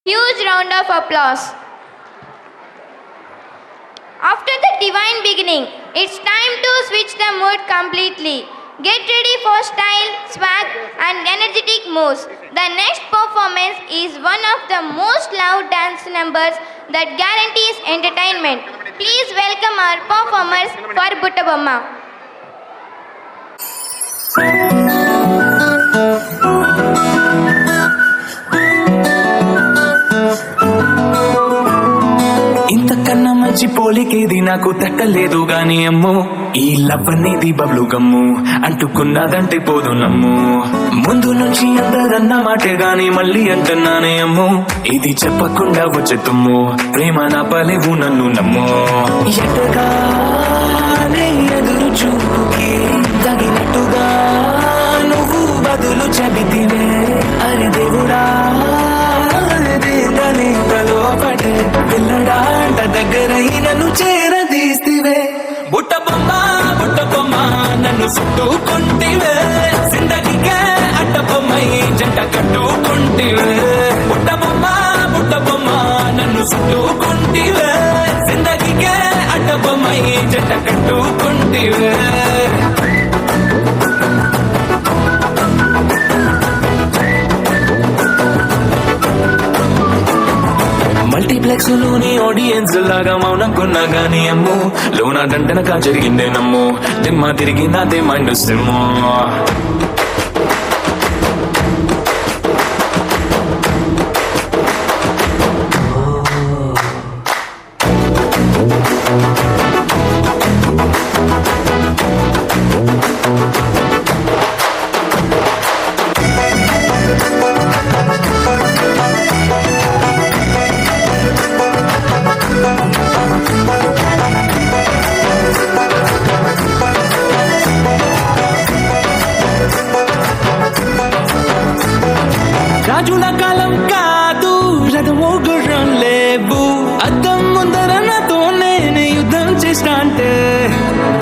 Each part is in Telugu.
Huge round of applause. After the divine beginning, it's time to switch the mood completely. Get ready for style, swag and energetic moves. The next performance is one of the most loud dance numbers that guarantees entertainment. Please welcome our performers for Buttabomma. ఇంతకన్నా మంచి పోలికేది నాకు తట్టలేదు గాని అమ్మో ఈ లవ్ అనేది బబ్లు గమ్ము అంటుకున్నదంటే పోదు నమ్ము ముందు నుంచి అందరన్న మాటే గాని మళ్ళీ అంటున్నానే అమ్మో ఇది చెప్పకుండా వచ్చే తుమ్ము ప్రేమ నా పలేవు నన్ను నమ్ము ఎటగానే ఎదురు చూపుకి తగినట్టుగా నువ్వు బదులు చెబితివే అరే దేవుడా పిల్లడాంట దగ్గరై నన్ను చేరదీస్తివే బుట్టబొమ్మ బుట్టబొమ్మ నన్ను చుట్టుకుంటివే జిందగీకే అడ్డబొమ్మై జంట కట్టుకుంటివే బుట్టబొమ్మ బుట్టబొమ్మ నన్ను చుట్టుకుంటివే జిందగీకే అడ్డబొమ్మై జంట కట్టుకుంటివే మల్టీప్లెక్స్ లోని ఆడియన్స్ లాగా మౌనం కొన్నా గానీ అమ్ము లోన గంటనక జరిగిందే నమ్ము దిమ్మ తిరిగి నాదే మైండ్ సిమ్ము రాజుల కాలం కాదు రథమో గుర్రం లేవు అద్దం ముందర నాతో నేను యుద్ధం చేస్తా అంటే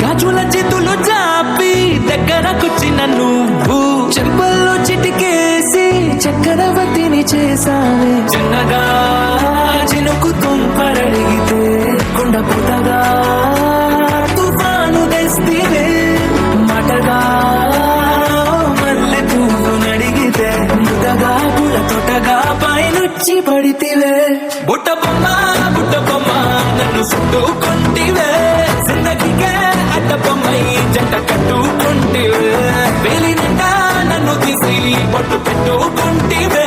రాజుల చేతులు చాపి దగ్గరకొచ్చిన నువ్వు చెంపల్లో చిటికేసి చక్రవర్తిని చేసావే చిన్నగా చినుకు తుంపరడిగితే కొండ పుట్టగా తుఫాను తెస్తివే మాటగా మల్లె పువ్వు నడిగితే ముదగా పుల తొటగా పైనుచ్చి పడితివే బుట్టబొమ్మ బుట్టబొమ్మ నన్ను చుట్టుకుంటివే జిందగీకే అడ్డబొమ్మై జంట కట్టుకుంటివే వేలి నిండా నన్ను తీసి పట్టు పెట్టుకుంటివే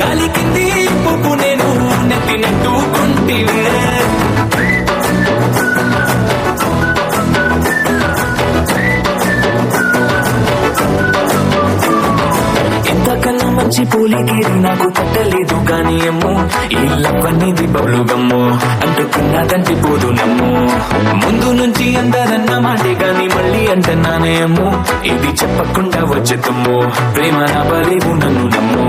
కాలి కింది పువ్వు నేను నెత్తి నెట్టుకుంటివే ఇంతకన్నా మంచి పోలికేది నాకు తట్టలేదు కానీ అమ్ము ఈ లవ్ అనేది బబ్లు గమ్ము అంటుకున్నదంటే పోదు నమ్ము ముందు నుంచి అందరన్న మాటే గాని మళ్ళీ అంటున్నానే అమ్ము ఇది చెప్పకుండా వచ్చే తుమ్ము ప్రేమ నా బలేవు నన్ను నమ్ము